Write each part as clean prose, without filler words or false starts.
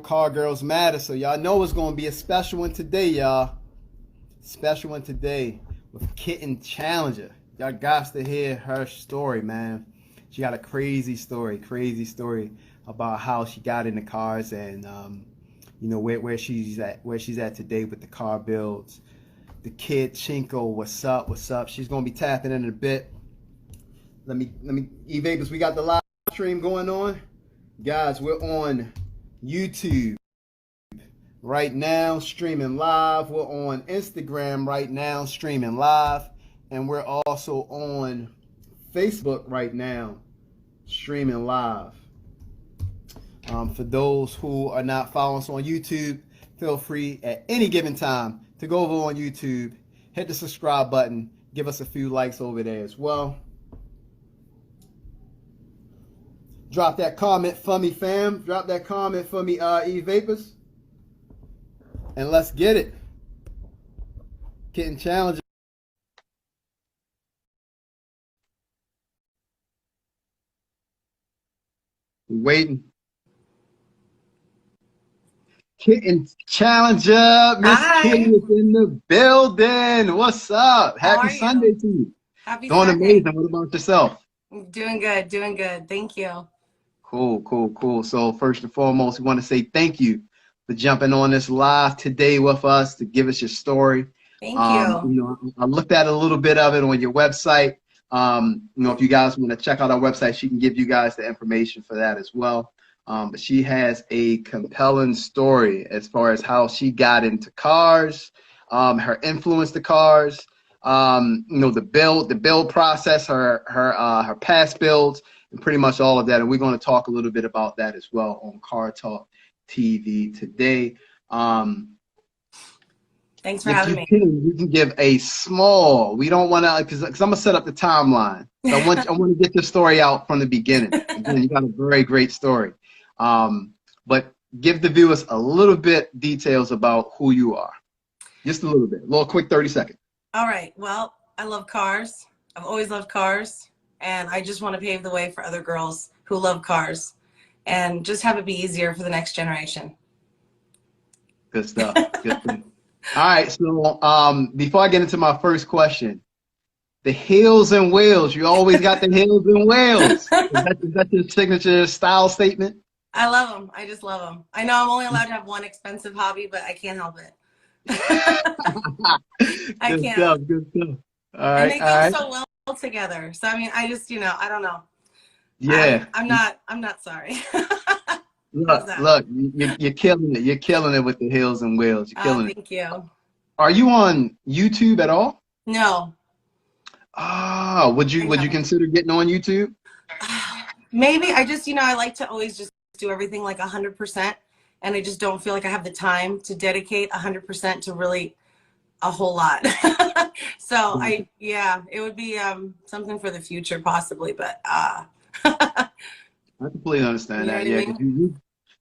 Car Girls Matter. So y'all know it's gonna be a special one today, y'all. Special one today with Kitten Challenger. Y'all got to hear her story, man. She got a crazy story about how she got into cars and you know where she's at today with the car builds. The kid Chinko, what's up? What's up? She's gonna be tapping in a bit. Let me E-Vapors, we got the live stream going on. Guys, we're on YouTube right now, streaming live. We're on Instagram right now, streaming live. And we're also on Facebook right now, streaming live. For those who are not following us on YouTube, feel free at any given time to go over on YouTube, hit the subscribe button, give us a few likes over there as well. Drop that comment for me, fam. Drop that comment for me, E-Vapors. And let's get it. Kitten Challenger. Waiting. Kitten Challenger. Miss Kitty is in the building. What's up? Happy Sunday to you. Happy Doing Sunday. amazing. What about yourself? Doing good, doing good. Thank you. Cool. So first and foremost, we want to say thank you for jumping on this live today with us to give us your story. Thank you. You know, I looked at a little bit of it on your website. You know, if you guys want to check out our website, she can give you guys the information for that as well. But she has a compelling story as far as how she got into cars, her influence to cars, you know, the build process, her past builds, and pretty much all of that. And we're going to talk a little bit about that as well on Car Talk TV today. Thanks for having me. You can give a small. We don't want to, because I'm gonna set up the timeline. So I want to get the story out from the beginning. Again, you got a very great story, but give the viewers a little bit details about who you are, just a little quick 30 seconds. All right. Well, I love cars. I've always loved cars, and I just want to pave the way for other girls who love cars, and just have it be easier for the next generation. Good stuff. Good stuff. All right, so before I get into my first question, the hills and wheels. You always got the hills and wheels. Is that your signature style statement? I love them. I just love them. I know I'm only allowed to have one expensive hobby, but I can't help it. I can't. Good stuff. All right, and they go so well together. So I mean, I just, you know, I don't know. Yeah. I'm not sorry. Look, you're killing it. You're killing it with the hills and wheels. You're killing it. Thank you. Are you on YouTube at all? No. Ah, would you consider getting on YouTube? Maybe. I just, you know, I like to always just do everything like 100%, and I just don't feel like I have the time to dedicate 100% to really a whole lot. So it would be something for the future possibly, but I completely understand that. Yeah,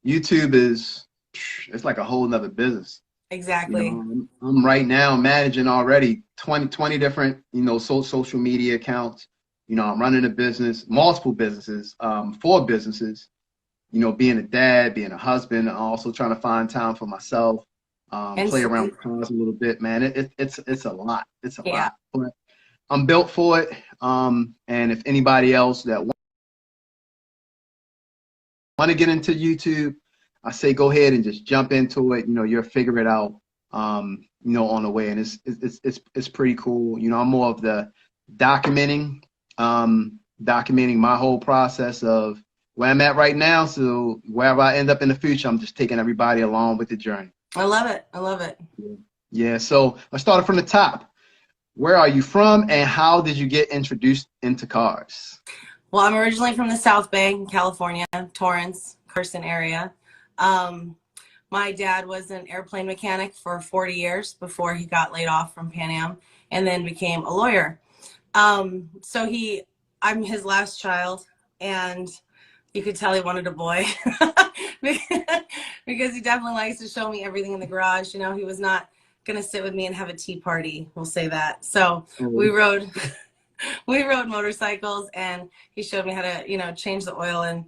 YouTube it's like a whole nother business. Exactly. You know, I'm right now managing already 20 different, you know, social media accounts. You know, I'm running a business, multiple businesses, 4 businesses, you know, being a dad, being a husband, also trying to find time for myself, play around with cars a little bit, man. It's a lot. It's a lot. But I'm built for it. And if anybody else that want to get into YouTube, I say go ahead and just jump into it. You know, you'll figure it out, you know, on the way. And it's pretty cool. You know, I'm more of the documenting my whole process of where I'm at right now. So wherever I end up in the future, I'm just taking everybody along with the journey. I love it. I love it. Yeah. So let's start from the top. Where are you from, and how did you get introduced into cars? Well, I'm originally from the South Bay, California, Torrance, Carson area. My dad was an airplane mechanic for 40 years before he got laid off from Pan Am and then became a lawyer. So I'm his last child, and you could tell he wanted a boy because he definitely likes to show me everything in the garage. You know, he was not going to sit with me and have a tea party. We'll say that. So we rode motorcycles, and he showed me how to, you know, change the oil. And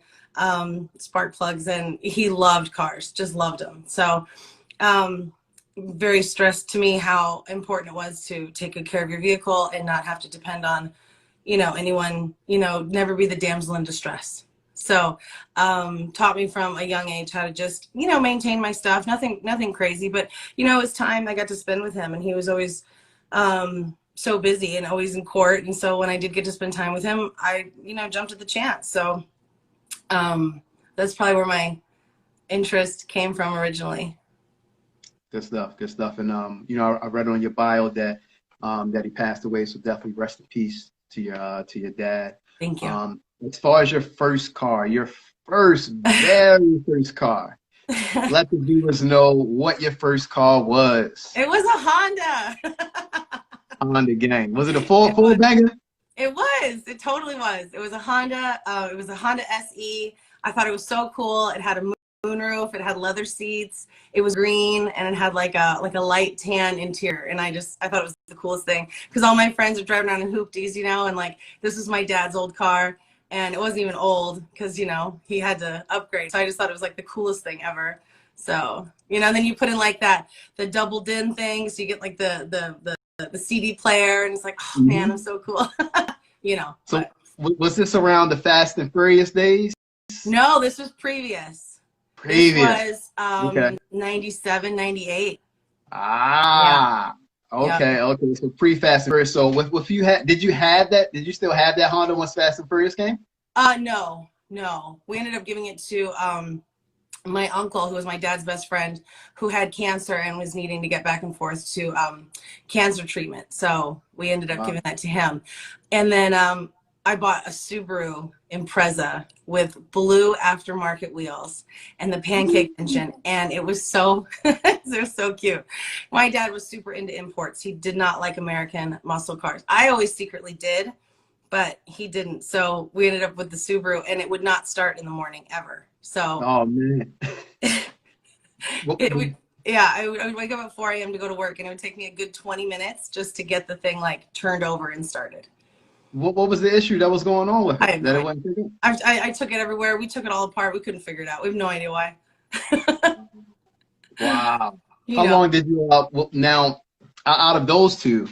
spark plugs, and he loved cars, just loved them. So very stressed to me how important it was to take good care of your vehicle and not have to depend on, anyone, never be the damsel in distress. So taught me from a young age how to just, maintain my stuff. Nothing crazy, but, it was time I got to spend with him, and he was always so busy and always in court. And so when I did get to spend time with him, I, jumped at the chance. So that's probably where my interest came from originally. Good stuff. Good stuff. And I read on your bio that that he passed away. So definitely rest in peace to your dad. Thank you. As far as your first car, your very first car, let the viewers know what your first car was. It was a Honda. Honda gang. Was it a full banger? It was. It totally was. It was a Honda. It was a Honda SE. I thought it was so cool. It had a moonroof. It had leather seats. It was green, and it had like a light tan interior. And I thought it was the coolest thing, because all my friends are driving around in hoopties, and like this was my dad's old car, and it wasn't even old because he had to upgrade. So I just thought it was like the coolest thing ever. So and then you put in like the double din thing, so you get like the CD player, and it's like, oh man, I'm so cool. So was this around the Fast and Furious days? No, this was previous. This was okay. 97, 98. Ah, yeah. Okay, yeah. Okay. So pre-Fast and Furious. So if you did you have that? Did you still have that Honda once Fast and Furious came? No. We ended up giving it to my uncle, who was my dad's best friend, who had cancer and was needing to get back and forth to cancer treatment. So we ended up giving that to him. And then I bought a Subaru Impreza with blue aftermarket wheels and the pancake engine, and it was so it was so cute. My dad was super into imports. He did not like American muscle cars. I always secretly did, but he didn't. So we ended up with the Subaru, and it would not start in the morning ever. So oh man. I would wake up at 4 a.m. to go to work, and it would take me a good 20 minutes just to get the thing like turned over and started. What was the issue that was going on with it? I took it everywhere. We took it all apart. We couldn't figure it out. We have no idea why. Wow. How long did you now out of those two,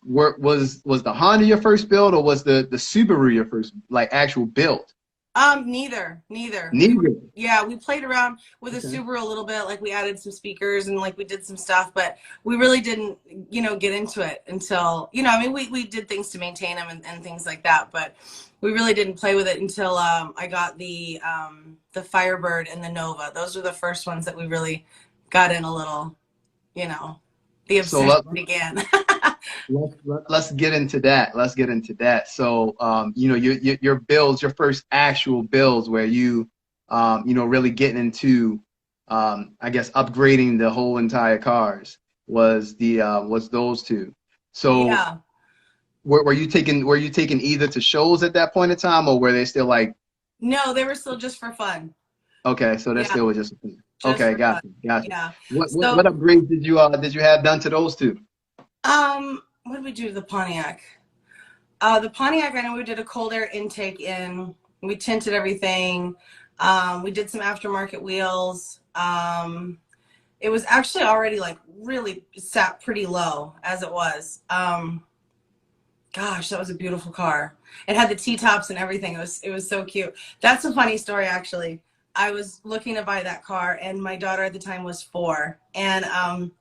was the Honda your first build, or was the Subaru your first actual build? Neither. We played around with the Subaru a little bit. Like we added some speakers and like we did some stuff, but we really didn't, get into it until, we did things to maintain them and things like that, but we really didn't play with it until I got the Firebird and the Nova. Those were the first ones that we really got in a little, the obsession began. Let's get into that. So, your builds, your first actual builds where you, really getting into, I guess, upgrading the whole entire cars was those two. So, yeah. Were you taking either to shows at that point in time, or were they still like? No, they were still just for fun. Okay, so they still were just for fun. Okay, gotcha. Yeah. What upgrades did you have done to those two? What did we do to the Pontiac? The Pontiac, I know we did a cold air intake in. We tinted everything. We did some aftermarket wheels. It was actually already like really sat pretty low as it was. Gosh, that was a beautiful car. It had the T-tops and everything. It was so cute. That's a funny story, actually. I was looking to buy that car, and my daughter at the time was 4, and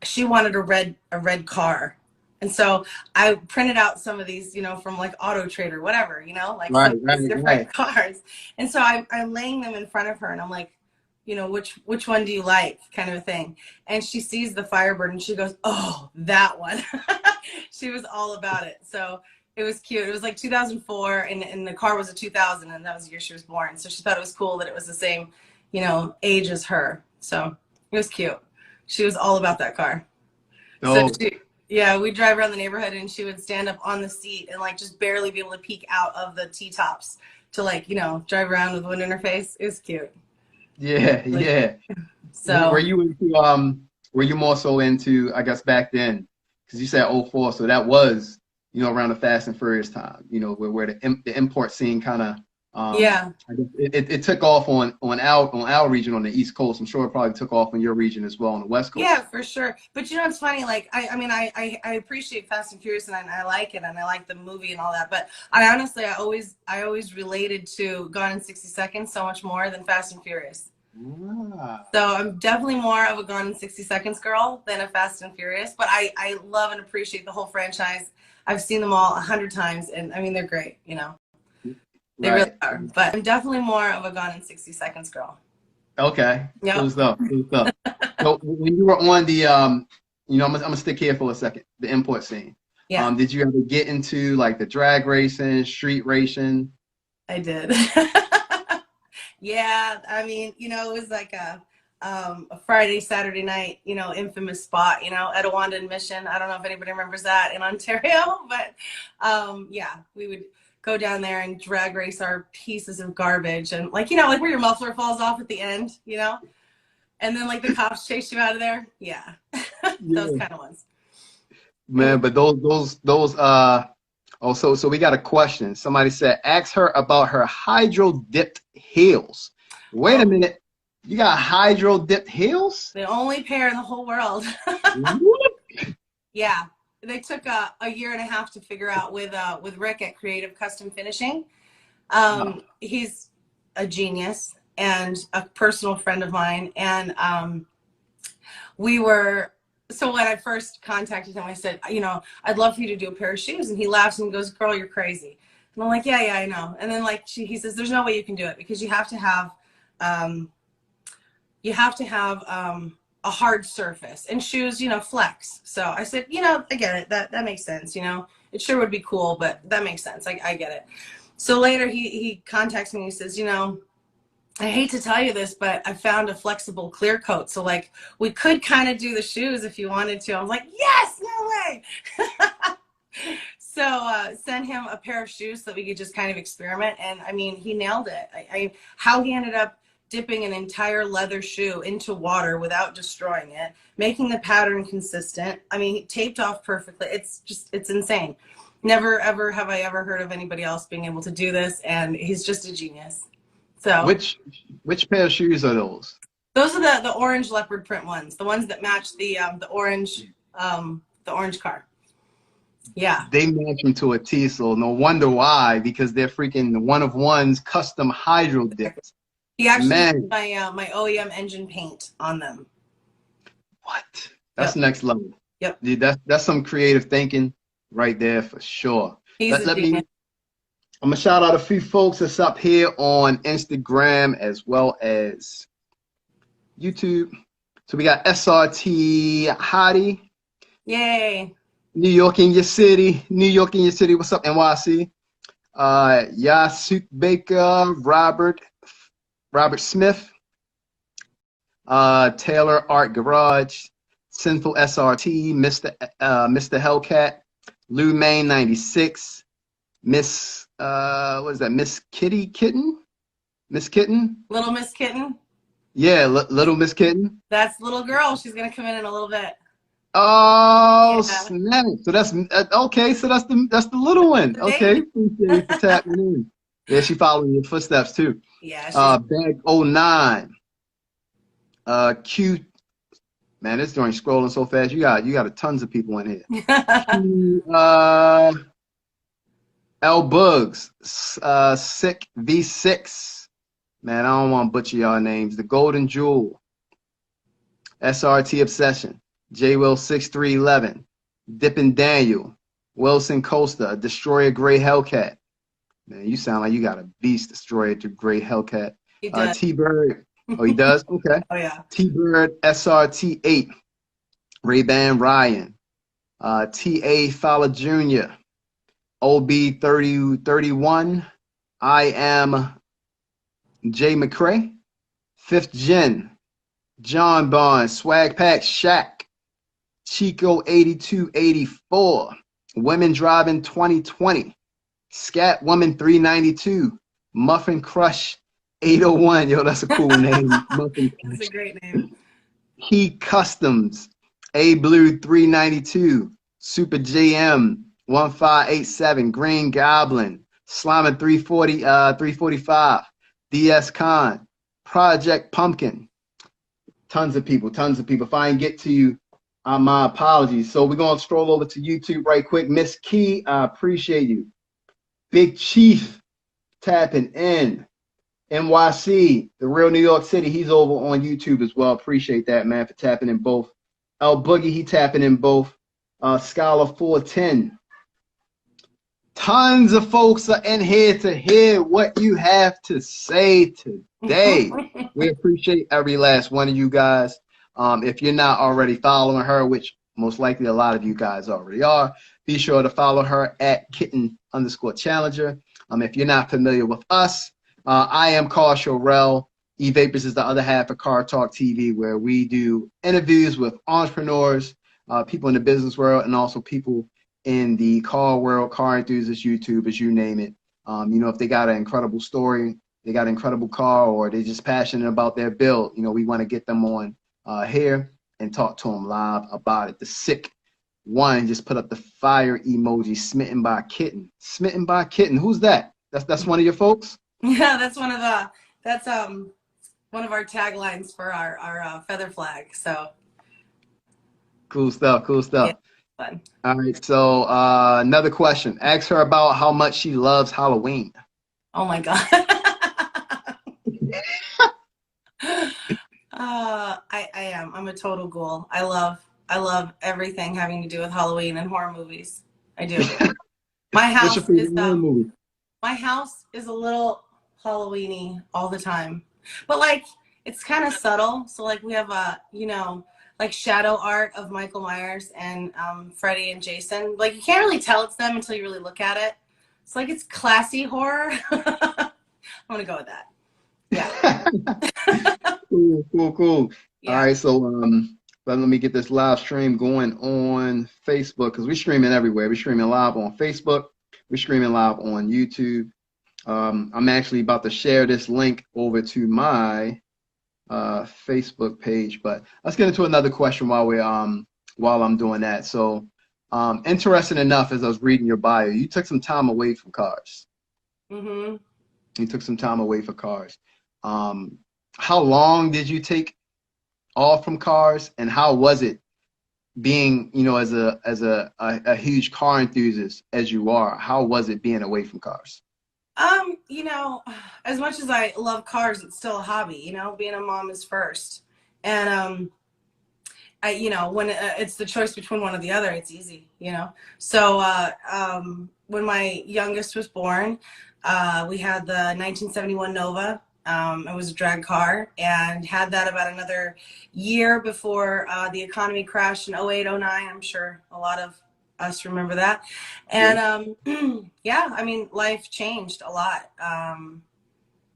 she wanted a red car. And so I printed out some of these, from like Auto Trader, whatever, different cars. And so I'm laying them in front of her, and I'm like, which one do you like, kind of a thing. And she sees the Firebird, and she goes, oh, that one. She was all about it. So it was cute. It was like 2004, and the car was a 2000, and that was the year she was born. So she thought it was cool that it was the same, age as her. So it was cute. She was all about that car. Oh. So we'd drive around the neighborhood, and she would stand up on the seat and like just barely be able to peek out of the T-tops to drive around with wind in her face. It was cute. Yeah. So were you more so into, I guess back then, because you said 04, so that was around the Fast and Furious time, where the import scene kind Yeah. It took off on our region on the East Coast. I'm sure it probably took off on your region as well on the West Coast. Yeah, for sure. But you know, it's funny. Like, I mean, I appreciate Fast and Furious, and I like it, and I like the movie and all that. But I honestly, I always related to Gone in 60 Seconds so much more than Fast and Furious. Ah. So I'm definitely more of a Gone in 60 Seconds girl than a Fast and Furious. But I love and appreciate the whole franchise. I've seen them all 100 times, and I mean, they're great. You know, they really Right. are. But I'm definitely more of a Gone in 60 Seconds girl. Okay. Yep. Cool stuff. Cool stuff. So when you were on the I'm gonna stick here for a second. The import scene. Yeah, Did you ever get into like the drag racing, street racing? I did. Yeah, I mean, you know, it was like a Friday, Saturday night, you know, infamous spot, you know, Etowanda and Mission. I don't know if anybody remembers that in Ontario, but yeah, we would go down there and drag race our pieces of garbage, and like, you know, like where your muffler falls off at the end, you know, and then like the cops chase you out of there. Yeah, those Yeah. kind of ones. Man, but those oh, so we got a question. Somebody said, ask her about her hydro dipped heels. Wait a Oh, minute. You got hydro dipped heels? the only pair in the whole world. What? Yeah, they took a year and a half to figure out with Rick at Creative Custom Finishing. Oh, He's a genius and a personal friend of mine, and we were. So when I first contacted him, I said, you know, I'd love for you to do a pair of shoes, and he laughs and goes, "Girl, you're crazy." And I'm like, yeah, I know. And then like he says, "There's no way you can do it because you have to have um, a hard surface, and shoes, you know, flex." So I said, you know, I get it. That makes sense. You know, it sure would be cool, but that makes sense. I get it. So later he contacts me and he says, you know, I hate to tell you this, but I found a flexible clear coat. So like we could kind of do the shoes if you wanted to. I was like, yes, no way. So sent him a pair of shoes so that we could just kind of experiment. And I mean, he nailed it. How he ended up dipping an entire leather shoe into water without destroying it, making the pattern consistent. I mean, he taped off perfectly. It's insane. Never ever have I ever heard of anybody else being able to do this, and he's just a genius. So which pair of shoes are those? those are the orange leopard print ones, the ones that match the orange car. Yeah. They match them to a T, so no wonder why, because they're freaking one of ones custom hydro dipped. He actually used Man, my OEM engine paint on them. what? That's Yep. next level. Yep. Dude, that's some creative thinking right there for sure. He's a Let genius. me I'm gonna shout out a few folks that's up here on Instagram as well as YouTube. So we got SRT Hottie, Yay. New York in your city. New York in your city. What's up, NYC? Yasuk Baker, Robert Smith, Taylor Art Garage, Sinful SRT, Mr. Hellcat, Lou Main 96, Miss what is that? Miss Kitten? Miss Kitten? Little Miss Kitten. Yeah, Little Miss Kitten. That's little girl. She's gonna come in a little bit. Oh, Yeah. snap. So that's okay. So that's the little one. The Okay, baby. appreciate you for tapping in. Yeah, she following your footsteps too. Yeah, Bag '09. Q. Man, this joint scrolling so fast. You got a tons of people in here. Q, L Bugs. Sick V6. Man, I don't want to butcher y'all names. The Golden Jewel. SRT Obsession. J Will 6311. Dippin' Daniel. Wilson Costa. Destroyer Gray Hellcat. Man, you sound like you got a beast Destroyer to Gray Hellcat. He does. T-Bird. Oh, he does? Okay. Oh yeah. T-Bird SRT8. Ray-Ban Ryan. T.A. Fowler Jr. OB 3031. I am Jay McCrae. Fifth Gen. John Barnes. Swag Pack Shaq. Chico 8284. Women Driving 2020. Scat Woman 392. Muffin Crush 801. Yo, that's a cool name. Muffin That's Crush. a great name. He Customs. A Blue 392. Super JM 1587. Green Goblin. Slimin 340, 345, DS Con, Project Pumpkin. Tons of people, tons of people. If I didn't get to you, my apologies. So we're gonna stroll over to YouTube right quick. Miss Key, I appreciate you. Big Chief tapping in. NYC, the real New York City, he's over on YouTube as well. Appreciate that, man, for tapping in both. El Boogie, he tapping in both. Scholar 410. Tons of folks are in here to hear what you have to say today. We appreciate every last one of you guys. If you're not already following her, which most likely a lot of you guys already are, be sure to follow her at Kitten_Challenger. If you're not familiar with us, I am Carl Shorell. E-Vapors is the other half of Car Talk TV, where we do interviews with entrepreneurs, people in the business world, and also people in the car world, car enthusiasts, YouTubers, you name it. You know, if they got an incredible story, they got an incredible car, or they're just passionate about their build, you know, we want to get them on here and talk to them live about it. The sick one just put up the fire emoji, smitten by Kitten. Smitten by Kitten. Who's that? That's one of your folks? Yeah, that's one of our taglines for our feather flag. So Cool stuff, cool stuff. yeah, fun. All right, so another question. Ask her about how much she loves Halloween. Oh my God. I am. I'm a total ghoul. I love everything having to do with Halloween and horror movies. I do. My house is movie? My house is a little Halloween-y all the time, but like it's kind of subtle. So like we have like shadow art of Michael Myers and Freddy and Jason. Like you can't really tell it's them until you really look at it. It's like it's classy horror. I'm gonna go with that. Yeah. Cool. Yeah. All right, so let me get this live stream going on Facebook, because we're streaming everywhere. We're streaming live on Facebook. We're streaming live on YouTube. I'm actually about to share this link over to my Facebook page, but let's get into another question while I'm doing that. So, interesting enough, as I was reading your bio, you took some time away from cars. Mm-hmm. You took some time away for cars. How long did you take off from cars, and how was it being, you know, as a huge car enthusiast as you are? How was it being away from cars? You know, as much as I love cars, it's still a hobby. You know, being a mom is first, and when it's the choice between one or the other, it's easy. You know, so when my youngest was born, we had the 1971 Nova. It was a drag car, and had that about another year before the economy crashed in 08, 09. I'm sure a lot of us remember that. And yeah, I mean, life changed a lot.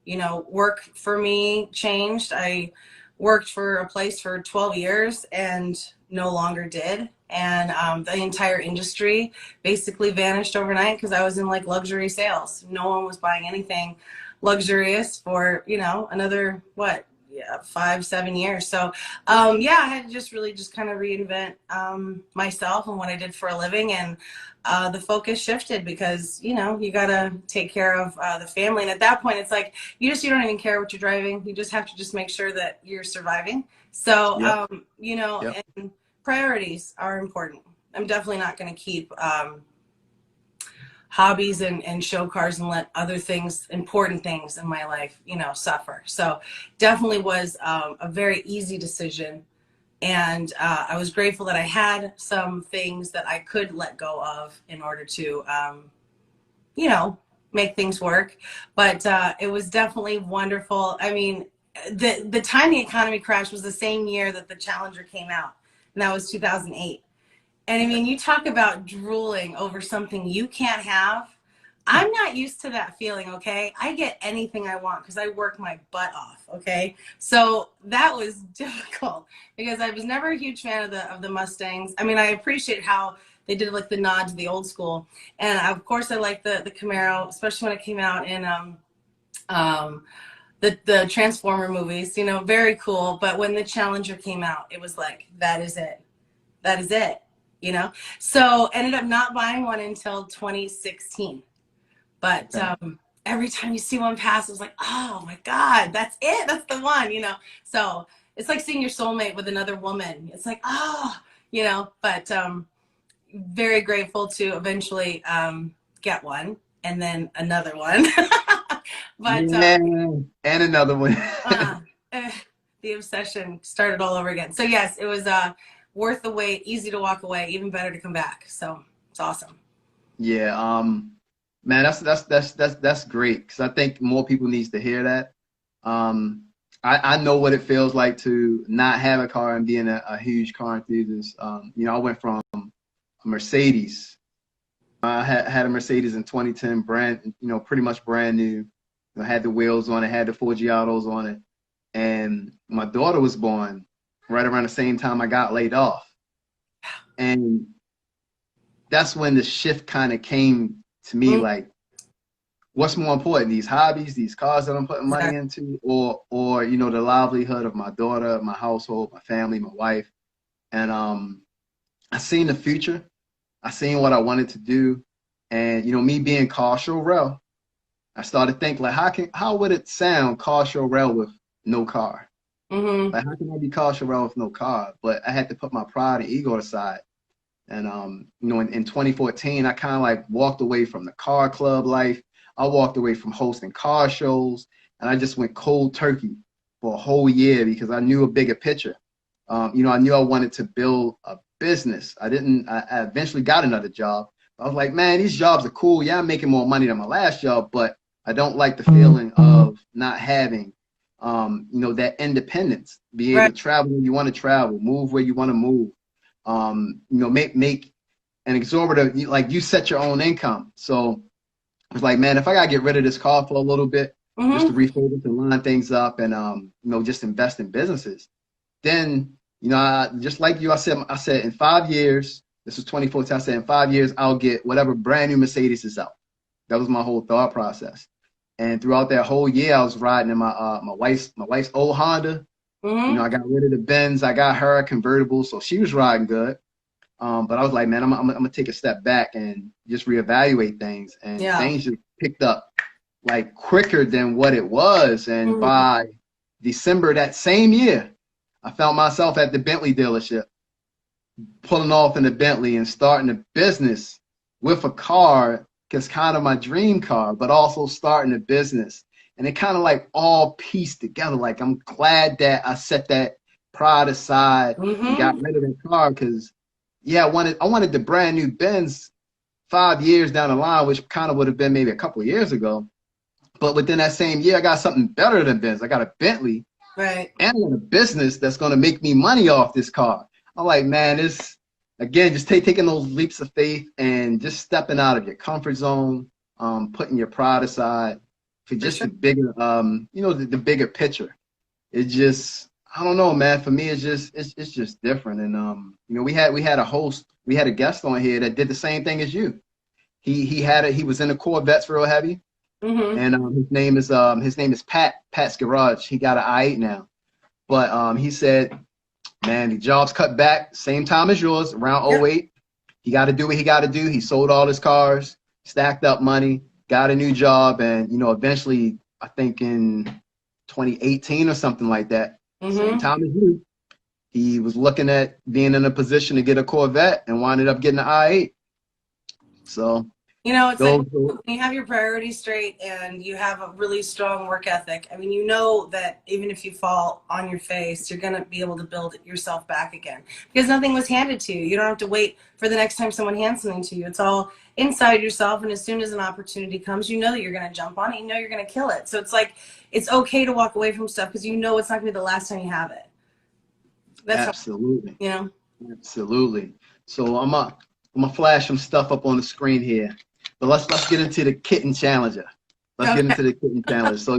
You know, work for me changed. I worked for a place for 12 years and no longer did. And the entire industry basically vanished overnight because I was in like luxury sales. No one was buying anything luxurious for, you know, another, 5-7 years. So yeah, I had to just really just kind of reinvent myself and what I did for a living. And the focus shifted because, you know, you got to take care of the family. And at that point, it's like, you don't even care what you're driving. You just have to just make sure that you're surviving. So, Yep. you know, Yep. and priorities are important. I'm definitely not going to keep hobbies and show cars and let other things, important things in my life, you know, suffer. So definitely was a very easy decision. And I was grateful that I had some things that I could let go of in order to, you know, make things work. But it was definitely wonderful. I mean, the time the economy crashed was the same year that the Challenger came out, and that was 2008. And I mean, you talk about drooling over something you can't have. I'm not used to that feeling, okay? I get anything I want because I work my butt off, okay? So that was difficult because I was never a huge fan of the Mustangs. I mean, I appreciate how they did like the nod to the old school. And of course I like the Camaro, especially when it came out in the Transformer movies, you know, very cool. But when the Challenger came out, it was like, that is it. That is it. You know, so ended up not buying one until 2016. But every time you see one pass, it's like, oh my God, that's it. That's the one, you know? So it's like seeing your soulmate with another woman. It's like, oh, you know, but very grateful to eventually get one and then another one. But Yeah, and another one. uh, the obsession started all over again. So yes, it was worth the wait, easy to walk away, even better to come back. So it's awesome. Yeah, man, that's great because I think more people needs to hear that. I know what it feels like to not have a car and being a huge car enthusiast. You know, I went from a Mercedes. I had a Mercedes in 2010, brand, you know, pretty much brand new. You know, had the wheels on it, had the Forgiatos on it, and my daughter was born right around the same time I got laid off, and that's when the shift kind of came to me, like, what's more important, these hobbies, these cars that I'm putting money into, or you know, the livelihood of my daughter, my household, my family, my wife. And I seen the future. I seen what I wanted to do. And you know, me being Carshall Rel, I started thinking like, how would it sound Carshall Rel with no car? Like, how can I be Carshall Rel with no car? But I had to put my pride and ego aside. And you know, in 2014, I kind of like walked away from the car club life. I walked away from hosting car shows, and I just went cold turkey for a whole year because I knew a bigger picture. You know, I knew I wanted to build a business. I eventually got another job. I was like, man, these jobs are cool. Yeah, I'm making more money than my last job, but I don't like the feeling of not having, you know, that independence. Be able to travel when you want to travel, move where you want to move. You know, make an exorbitant, like you set your own income. So I was like, man, if I gotta get rid of this car for a little bit, just to refocus and line things up and you know, just invest in businesses, then you know, just like you, I said in 5 years, this was 2014, I said in 5 years I'll get whatever brand new Mercedes is out. That was my whole thought process. And throughout that whole year, I was riding in my wife's old Honda. You know, I got rid of the Benz. I got her a convertible, so she was riding good. But I was like, man, I'm gonna take a step back and just reevaluate things. And things just picked up like quicker than what it was. And by December that same year, I found myself at the Bentley dealership, pulling off in the Bentley and starting a business with a car that's kind of my dream car, but also starting a business. And it kind of like all pieced together. Like, I'm glad that I set that pride aside and got rid of that car because, yeah, I wanted the brand new Benz 5 years down the line, which kind of would have been maybe a couple of years ago. But within that same year, I got something better than Benz. I got a Bentley, and I got a business that's going to make me money off this car. I'm like, man, it's, again, just taking those leaps of faith and just stepping out of your comfort zone, putting your pride aside. For just the bigger, you know, the bigger picture. It just, I don't know, man. For me, it's just different. And you know, we had a guest on here that did the same thing as you. He was in the Corvettes real heavy, and his name is Pat's Garage. He got an I-8 now, but he said, man, the jobs cut back same time as yours, around 08. He got to do what he got to do. He sold all his cars, stacked up money, got a new job, and you know, eventually, I think in 2018 or something like that, same time as you, he was looking at being in a position to get a Corvette and winded up getting an I-8. So, you know, it's like when you have your priorities straight and you have a really strong work ethic. I mean, you know that even if you fall on your face, you're going to be able to build yourself back again because nothing was handed to you. You don't have to wait for the next time someone hands something to you. It's all inside yourself. And as soon as an opportunity comes, you know that you're going to jump on it. You know you're going to kill it. So it's like, it's okay to walk away from stuff because you know it's not going to be the last time you have it. That's absolutely. You know? Absolutely. So I'm gonna flash some stuff up on the screen here. But let's get into the Kitten Challenger. Let's get into the Kitten Challenger. So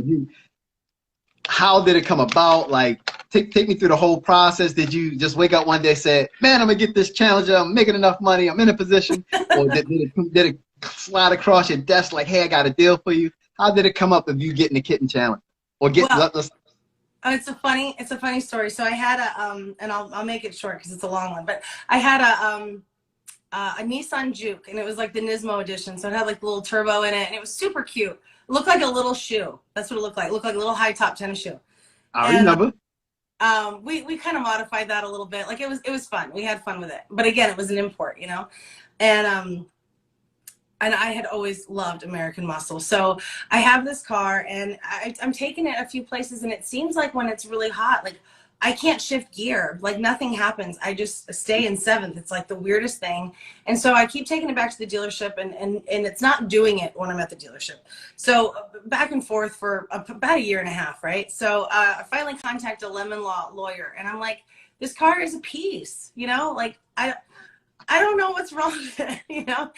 how did it come about? Like, take me through the whole process. Did you just wake up one day and say, man, I'm gonna get this Challenger, I'm making enough money, I'm in a position? Or did it slide across your desk like, hey, I got a deal for you? How did it come up of you getting the Kitten Challenger? Or it's a funny story. So I had and I'll make it short because it's a long one, but I had a Nissan Juke, and it was like the Nismo edition. So it had like a little turbo in it, and it was super cute. It looked like a little shoe. That's what it looked like. It looked like a little high top tennis shoe. I And remember. we kind of modified that a little bit. Like it was fun. We had fun with it. But again, it was an import, you know. And I had always loved American Muscle. So I have this car, and I'm taking it a few places, and it seems like when it's really hot, like I can't shift gear, like nothing happens. I just stay in seventh. It's like the weirdest thing. And so I keep taking it back to the dealership, and it's not doing it when I'm at the dealership. So back and forth for about a year and a half, right? So I finally contact a lemon law lawyer, and I'm like, this car is a piece, you know, like I don't know what's wrong with it, you know?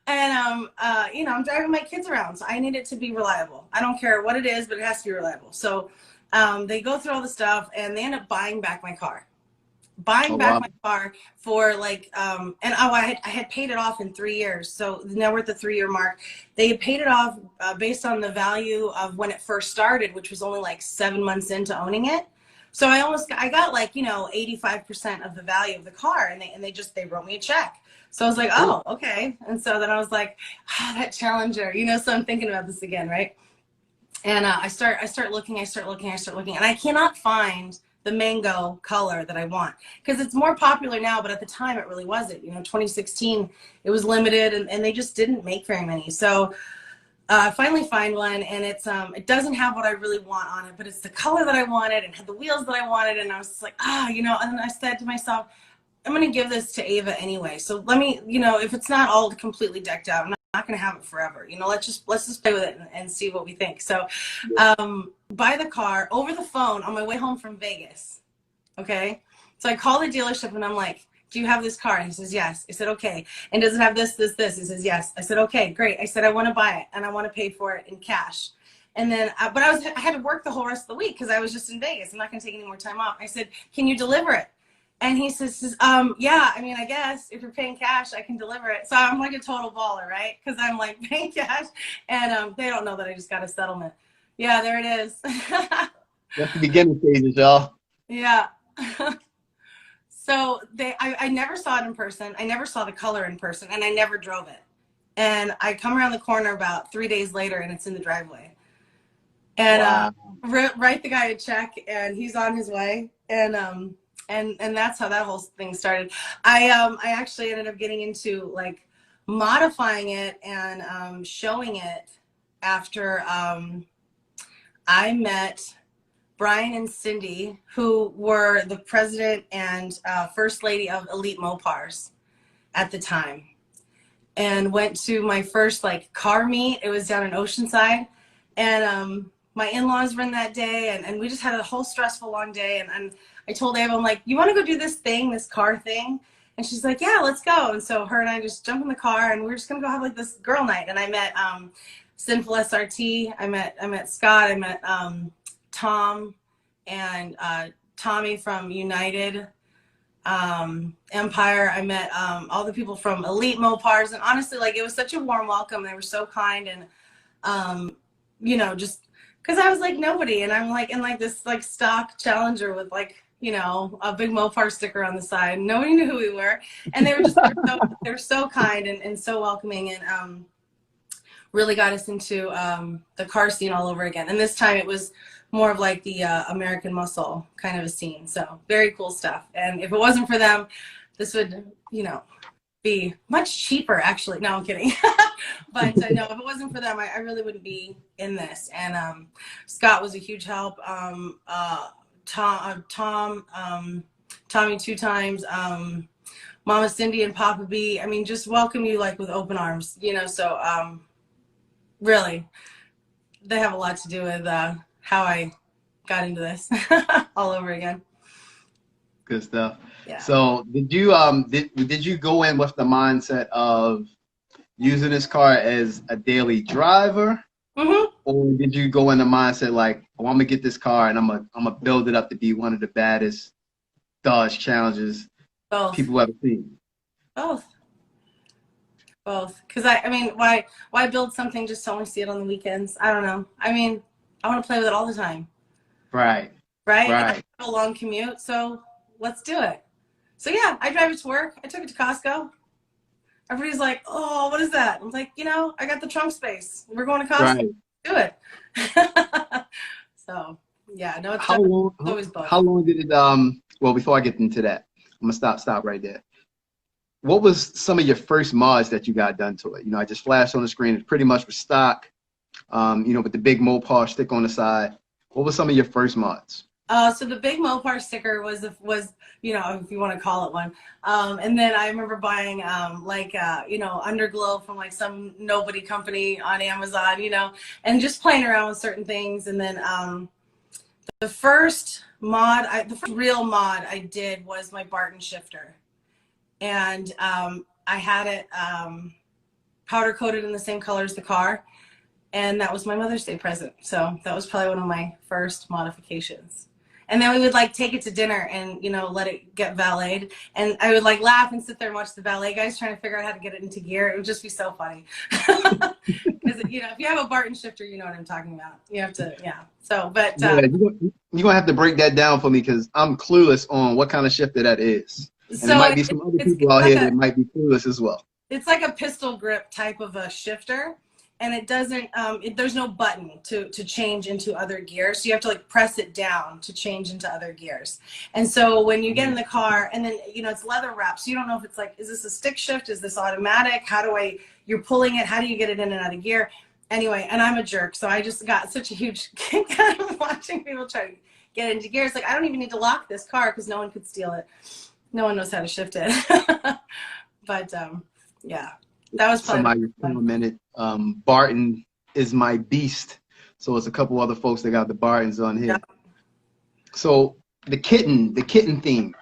And, you know, I'm driving my kids around, so I need it to be reliable. I don't care what it is, but it has to be reliable. So they go through all the stuff, and they end up buying back my car. Buying back my car for like, I had paid it off in 3 years. So now we're at the 3-year mark. They had paid it off based on the value of when it first started, which was only like 7 months into owning it. So I got like, you know, 85% of the value of the car, and they wrote me a check. So I was like, oh, okay. And so then I was like, that Challenger, you know, so I'm thinking about this again, right? And I start looking, and I cannot find the mango color that I want, because it's more popular now, but at the time it really wasn't. You know, 2016, it was limited, and they just didn't make very many. So I finally find one, and it doesn't have what I really want on it, but it's the color that I wanted and had the wheels that I wanted. And I was just like, you know, and then I said to myself, I'm going to give this to Ava anyway. So let me, you know, if it's not all completely decked out, I'm not going to have it forever. You know, let's just play with it and see what we think. So buy the car over the phone on my way home from Vegas. Okay. So I call the dealership, and I'm like, do you have this car? And he says, yes. I said, okay. And does it have this? He says, yes. I said, okay, great. I said, I want to buy it, and I want to pay for it in cash. And then, but I had to work the whole rest of the week because I was just in Vegas. I'm not going to take any more time off. I said, can you deliver it? And he says, yeah, I mean, I guess if you're paying cash, I can deliver it. So I'm like a total baller, right? Because I'm like paying cash, and they don't know that I just got a settlement. Yeah, there it is. That's the beginning stages, y'all. Yeah. So I never saw it in person. I never saw the color in person, and I never drove it. And I come around the corner about 3 days later, and it's in the driveway. And wow. Write the guy a check, and he's on his way. And that's how that whole thing started. I actually ended up getting into like modifying it and showing it after I met Brian and Cindy, who were the president and first lady of Elite Mopars at the time, and went to my first like car meet. It was down in Oceanside, and my in-laws were in that day, and we just had a whole stressful long day. And I told Ava, I'm like, you want to go do this car thing? And she's like, yeah, let's go. And so her and I just jumped in the car, and we were just gonna go have like this girl night. And I met Sinful SRT. I met Scott. I met Tom and Tommy from United Empire. I met all the people from Elite Mopars, and honestly, like, it was such a warm welcome. They were so kind, and you know, just because I was like nobody, and I'm like in like this like stock Challenger with like, you know, a big Mopar sticker on the side. Nobody knew who we were, and they were so kind and so welcoming, and really got us into the car scene all over again. And this time it was more of like the American Muscle kind of a scene. So very cool stuff. And if it wasn't for them, this would, you know, be much cheaper actually. No, I'm kidding. But no, if it wasn't for them, I really wouldn't be in this. And Scott was a huge help. Tommy 2 times, Mama Cindy and Papa B. I mean, just welcome you like with open arms, you know. So really, they have a lot to do with how I got into this all over again. Good stuff. Yeah. So did you go in with the mindset of using this car as a daily driver? Mm-hmm. Or did you go in the mindset like, oh, I'm gonna get this car and I'm gonna build it up to be one of the baddest Dodge Challengers people ever seen? Both. Because I mean, why build something just to only see it on the weekends? I don't know. I mean, I want to play with it all the time. Right. And I have a long commute, so let's do it. So yeah, I drive it to work. I took it to Costco. everybody's like, oh, what is that? I'm like, you know, I got the trunk space. We're going to Costco. Right. Do it. So yeah, no, it's How long? always both. How long did it? Well, before I get into that, I'm gonna stop right there. What was some of your first mods that you got done to it? You know, I just flashed on the screen. It's pretty much was stock. You know, with the big Mopar stick on the side. What was some of your first mods? So the big Mopar sticker was, you know, if you want to call it one. And then I remember buying you know, underglow from like some nobody company on Amazon, you know, and just playing around with certain things. And then the first real mod I did was my Barton shifter. And I had it powder coated in the same color as the car. And that was my Mother's Day present. So that was probably one of my first modifications. And then we would like take it to dinner and, you know, let it get valeted. And I would like laugh and sit there and watch the valet guys trying to figure out how to get it into gear. It would just be so funny. Because, you know, if you have a Barton shifter, you know what I'm talking about. You have to, yeah. So, but. Yeah, you're going to have to break that down for me because I'm clueless on what kind of shifter that is. And there might be some other people out here that might be clueless as well. It's like a pistol grip type of a shifter. And it doesn't, there's no button to change into other gears. So you have to like press it down to change into other gears. And so when you get in the car and then, you know, it's leather wrapped. So you don't know if it's like, is this a stick shift? Is this automatic? You're pulling it. How do you get it in and out of gear? Anyway, and I'm a jerk. So I just got such a huge kick out of watching people try to get into gears. Like, I don't even need to lock this car because no one could steal it. No one knows how to shift it. But yeah. That was somebody commented, Barton is my beast. So it's a couple other folks that got the Bartons on here. Yeah. So the kitten theme,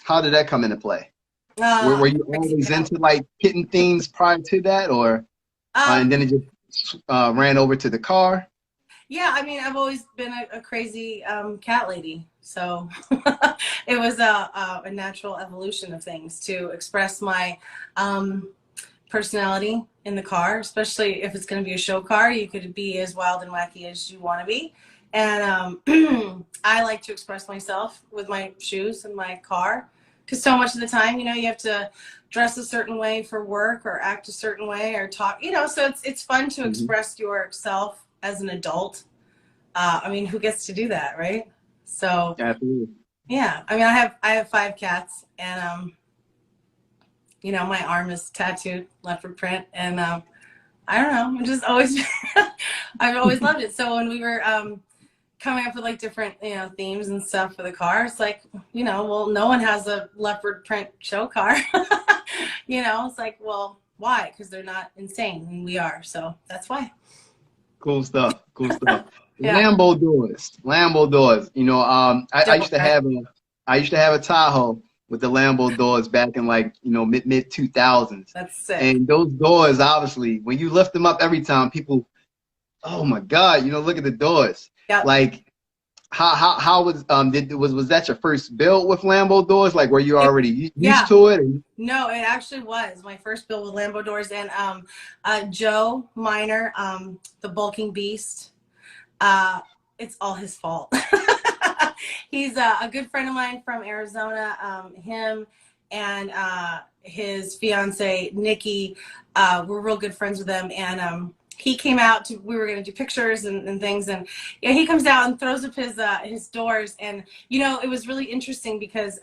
how did that come into play? Were you always into like kitten themes prior to that, or and then it just ran over to the car? Yeah, I mean, I've always been a crazy cat lady, so it was a natural evolution of things to express my personality in the car, especially if it's going to be a show car. You could be as wild and wacky as you want to be. And I like to express myself with my shoes and my car, because so much of the time, you know, you have to dress a certain way for work or act a certain way or talk, you know, so it's fun to express yourself as an adult. I mean, who gets to do that, right? So absolutely. Yeah, I mean, I have 5 cats, and you know, my arm is tattooed leopard print, and I don't know, I'm just always I've always loved it. So when we were coming up with like different, you know, themes and stuff for the car, it's like, you know, well, no one has a leopard print show car. You know, it's like, well, why? Because they're not insane, and we are, so that's why. Cool stuff. Cool stuff. Yeah. Lambo doors. You know, I used to have a Tahoe with the Lambo doors back in like, you know, mid 2000s. That's sick. And those doors, obviously, when you lift them up every time, people, oh my God, you know, look at the doors. Yep. Like, how was was that your first build with Lambo doors? Like, were you already used to it? No, it actually was my first build with Lambo doors. And Joe Miner, the bulking beast, it's all his fault. He's a good friend of mine from Arizona. Him and his fiance Nikki were real good friends with them, and he came out to, we were going to do pictures and things, and yeah, he comes out and throws up his doors. And you know, it was really interesting because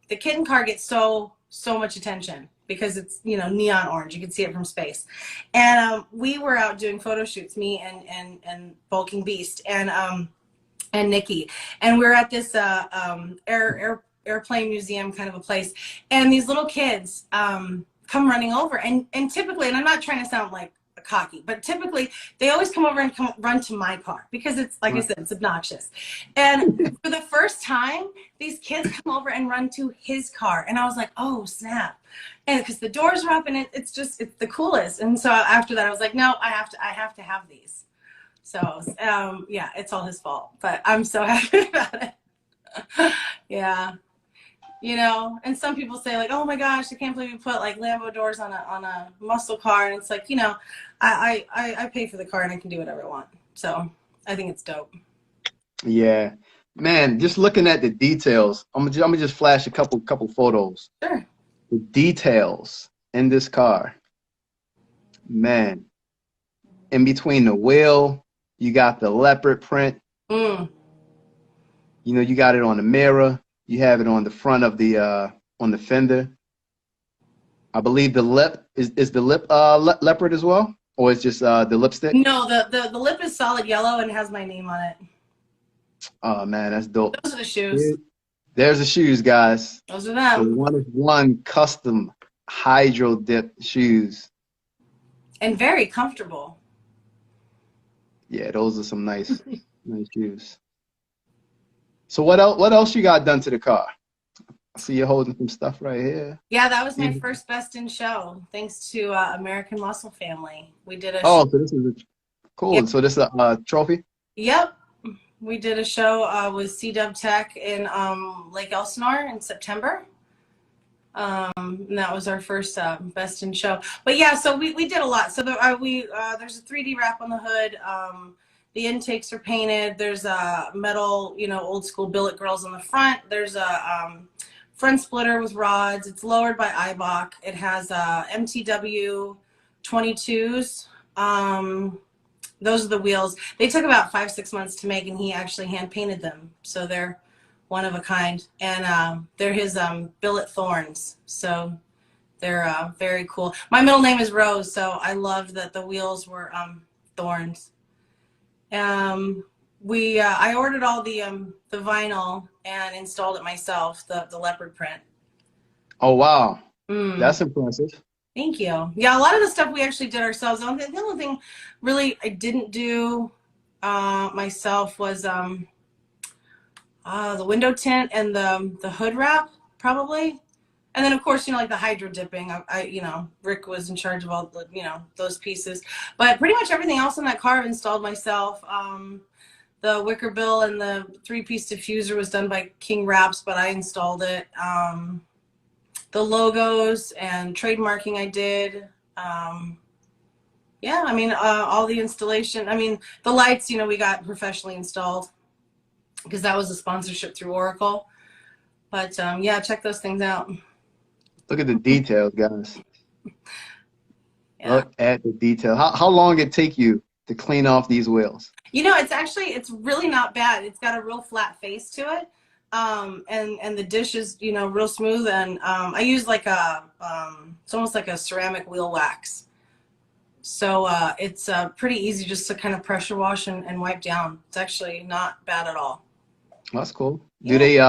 the Kitten car gets so much attention because it's, you know, neon orange. You can see it from space. And we were out doing photo shoots, me and Bulking Beast and Nikki, and we were at this airplane museum kind of a place, and these little kids come running over, and typically, and I'm not trying to sound like cocky, but typically they always come over and run to my car because it's, like I said, it's obnoxious. And for the first time, these kids come over and run to his car, and I was like, oh snap. And because the doors are up, and it's the coolest. And so after that I was like, no, I have to have these. So yeah, it's all his fault, but I'm so happy about it. Yeah. You know, and some people say like, oh my gosh, I can't believe you put like Lambo doors on a muscle car. And it's like, you know, I pay for the car and I can do whatever I want. So I think it's dope. Yeah, man, just looking at the details, I'm gonna just flash a couple photos. Sure. The details in this car, man, in between the wheel, you got the leopard print. Mm. You know, you got it on the mirror. You have it on the front of the on the fender. I believe the lip is the lip leopard as well, or it's just the lipstick. No, the lip is solid yellow and has my name on it. Oh man, that's dope. Those are the shoes. There's the shoes, guys. Those are The them. one of one custom hydro dip shoes. And very comfortable. Yeah, those are some nice shoes. So what else? What else you got done to the car? I see you holding some stuff right here. Yeah, that was my first Best in Show, thanks to American Muscle Family. We did a Oh, show. so this is cool. Yep. So this is a trophy. Yep. We did a show with C-Dub Tech in Lake Elsinore in September. And that was our first Best in Show. But yeah, so we did a lot. So there's a 3D wrap on the hood. The intakes are painted. There's a metal, old school billet grills on the front. There's a front splitter with rods. It's lowered by Eibach. It has MTW 22s. Those are the wheels. They took about 5-6 months to make, and he actually hand painted them. So they're one of a kind. And they're his billet thorns. So they're very cool. My middle name is Rose, so I loved that the wheels were thorns. I ordered all the vinyl and installed it myself, the leopard print. Oh wow, that's impressive. Thank you. Yeah, a lot of the stuff we actually did ourselves. The only thing really I didn't do myself was the window tint and the hood wrap, probably. And then of course, like the hydro dipping, Rick was in charge of all the, those pieces. But pretty much everything else in that car I've installed myself. The wicker bill and the 3-piece diffuser was done by King Wraps, but I installed it. The logos and trademarking I did. Yeah, all the installation. The lights, we got professionally installed because that was a sponsorship through Oracle. But yeah, check those things out. Look at the details, guys. Yeah. Look at the detail. How long did it take you to clean off these wheels? It's really not bad. It's got a real flat face to it. And the dish is, real smooth. And I use like it's almost like a ceramic wheel wax. So it's pretty easy just to kind of pressure wash and wipe down. It's actually not bad at all. That's cool. Yeah. Do they,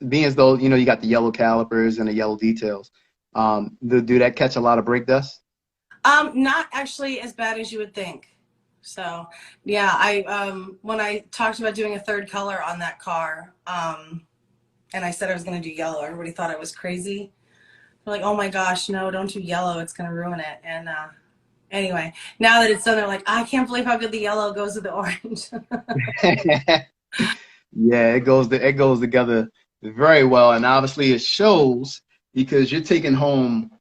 being as though, you got the yellow calipers and the yellow details, do that catch a lot of brake dust? Not actually as bad as you would think. So yeah, when I talked about doing a third color on that car, and I said I was going to do yellow, everybody thought I was crazy. They're like, oh my gosh, no, don't do yellow. It's going to ruin it. And anyway, now that it's done, they're like, I can't believe how good the yellow goes with the orange. Yeah, it goes together very well, and obviously it shows because you're taking home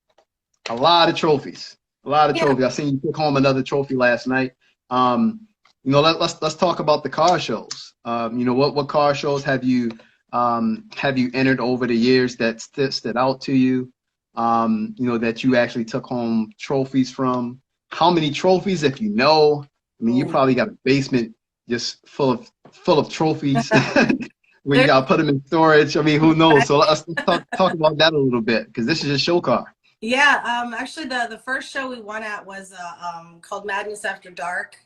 a lot of trophies. I seen you took home another trophy last night. Let's talk about the car shows. What car shows have you entered over the years that stood out to you? That you actually took home trophies from. How many trophies, if you know? You probably got a basement just full of trophies. Where you gotta put them in storage. Who knows? So let's talk about that a little bit, because this is a show car. Yeah, actually the first show we won at was called Madness After Dark.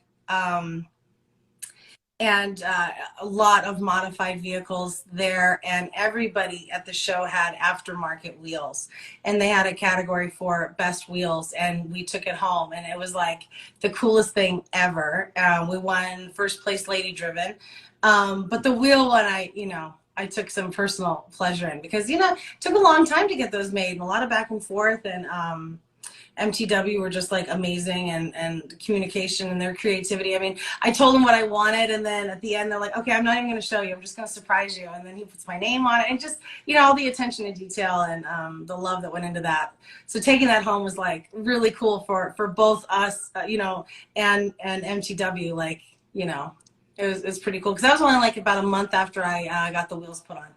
And a lot of modified vehicles there, and everybody at the show had aftermarket wheels, and they had a category for best wheels, and we took it home, and it was like the coolest thing ever. We won first place lady driven, but the wheel one I took some personal pleasure in, because it took a long time to get those made, and a lot of back and forth, and MTW were just like amazing, and communication and their creativity. I told them what I wanted, and then at the end they're like, okay, I'm not even going to show you, I'm just going to surprise you. And then he puts my name on it, and just all the attention to detail and the love that went into that. So taking that home was like really cool for both us, and MTW. It was pretty cool, because that was only like about a month after I got the wheels put on.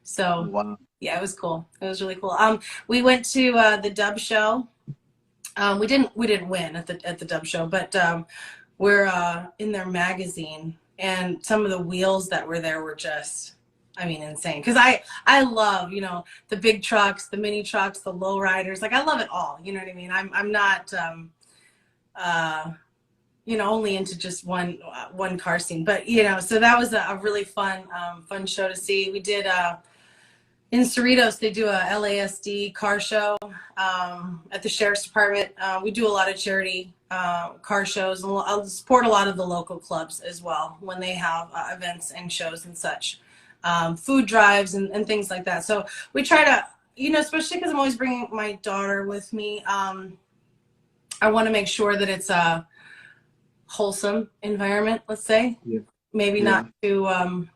So wow. Yeah, it was cool. It was really cool. We went to the Dub show We didn't win at the Dub Show, but we're in their magazine, and some of the wheels that were there were just, I mean, insane. Because I love, you know, the big trucks, the mini trucks, the low riders. Like, I love it all. You know what I mean? I'm not you know, only into just one car scene. But, you know, so that was a really fun show to see. We did in Cerritos, they do a LASD car show at the Sheriff's Department. We do a lot of charity car shows, and I'll support a lot of the local clubs as well when they have events and shows and such, food drives and things like that. So we try to, you know, especially because I'm always bringing my daughter with me, I want to make sure that it's a wholesome environment, let's say. Yeah. Maybe Yeah. not too,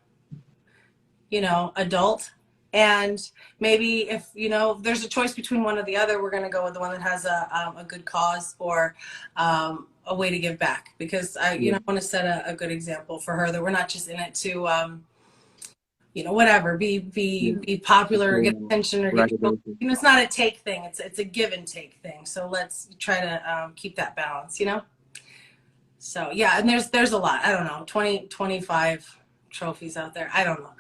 you know, adult. And maybe if, you know, there's a choice between one or the other, we're going to go with the one that has a good cause or a way to give back. Because I, you know, I want to set a good example for her, that we're not just in it to, you know, whatever, be popular or get attention or get, you know, it's not a take thing. It's a give and take thing. So let's try to keep that balance, you know? So yeah, and there's a lot. I don't know, 20, 25 trophies out there. I don't know.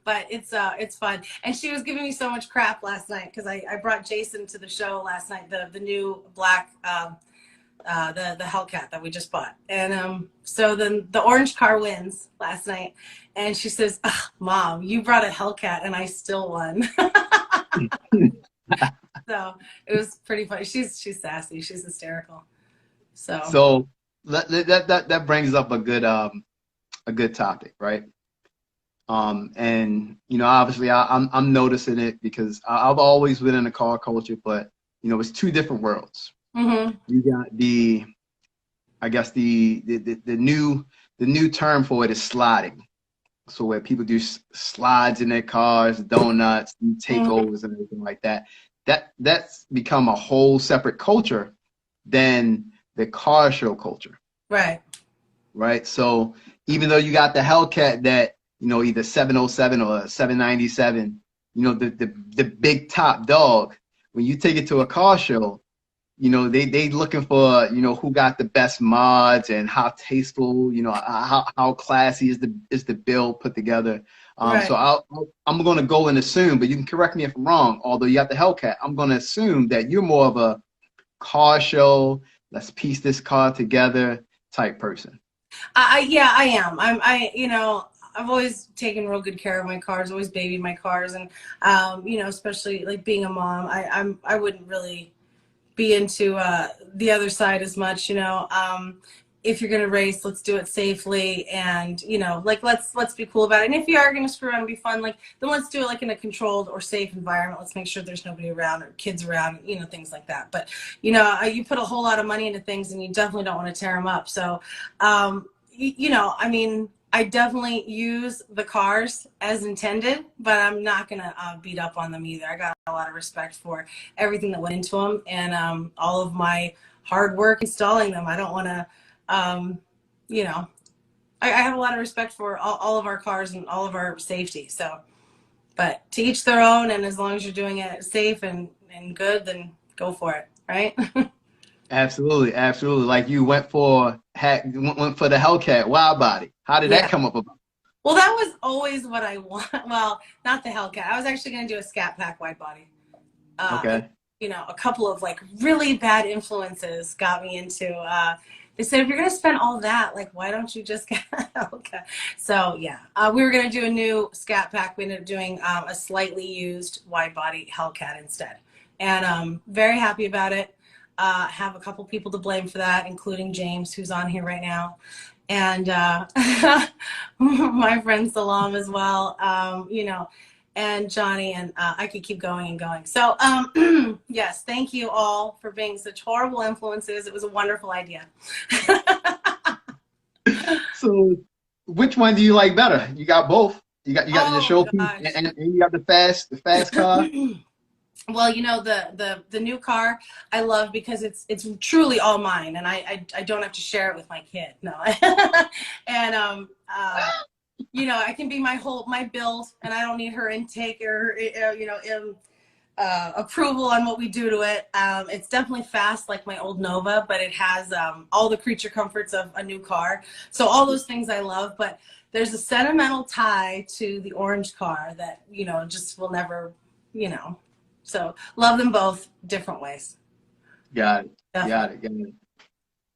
But it's fun. And she was giving me so much crap last night because I brought Jason to the show last night, the new black the Hellcat that we just bought. And so then the orange car wins last night, and she says, "Mom, you brought a Hellcat and I still won." So it was pretty funny. She's sassy. She's hysterical. So that brings up a good topic, right? And you know, obviously I'm noticing it because I've always been in the car culture, but you know, it's two different worlds. Mm-hmm. You got I guess the new term for it is sliding. So where people do slides in their cars, donuts, takeovers, and everything like that. That's become a whole separate culture than the car show culture. Right. Right. So even though you got the Hellcat that, you know, either 707 or 797, you know, the big top dog, when you take it to a car show, you know, they looking for, you know, who got the best mods and how tasteful, you know, how classy is the build put together. Right. So I'm going to go and assume, but you can correct me if I'm wrong, although you got the Hellcat, I'm going to assume that you're more of a car show, let's piece this car together type person. Yeah, I am. You know, I've always taken real good care of my cars, always babied my cars. And, you know, especially like being a mom, I wouldn't really be into the other side as much, you know. If you're gonna race, let's do it safely, and you know, like let's be cool about it. And if you are gonna screw around and be fun, like then let's do it like in a controlled or safe environment. Let's make sure there's nobody around or kids around, you know, things like that. But you know, you put a whole lot of money into things, and you definitely don't want to tear them up. So, you know, I mean, I definitely use the cars as intended, but I'm not gonna beat up on them either. I got a lot of respect for everything that went into them, and all of my hard work installing them. I don't want to, you know, I have a lot of respect for all of our cars and all of our safety. So, but to each their own, and as long as you're doing it safe and good, then go for it, right? Absolutely, absolutely. Like you went for the Hellcat wide body. How did that come up about? Well, that was always what I want. Well, not the Hellcat. I was actually going to do a Scat Pack wide body. Okay. You know, a couple of like really bad influences got me into. They said, if you're going to spend all that, like, why don't you just get a Hellcat? So yeah, we were going to do a new Scat Pack. We ended up doing a slightly used wide body Hellcat instead, and very happy about it. Have a couple people to blame for that, including James, who's on here right now, and my friend Salam as well, you know, and Johnny, and I could keep going and going. So yes, thank you all for being such horrible influences. It was a wonderful idea. So which one do you like better? You got both. You got the show piece and you got the fast car. Well, you know, the new car I love because it's truly all mine, and I don't have to share it with my kid. No. And you know, I can be my build, and I don't need her intake or you know, approval on what we do to it. It's definitely fast like my old Nova, but it has all the creature comforts of a new car. So all those things I love, but there's a sentimental tie to the orange car that, you know, just will never, you know, so love them both different ways. Got it. Definitely. Got it.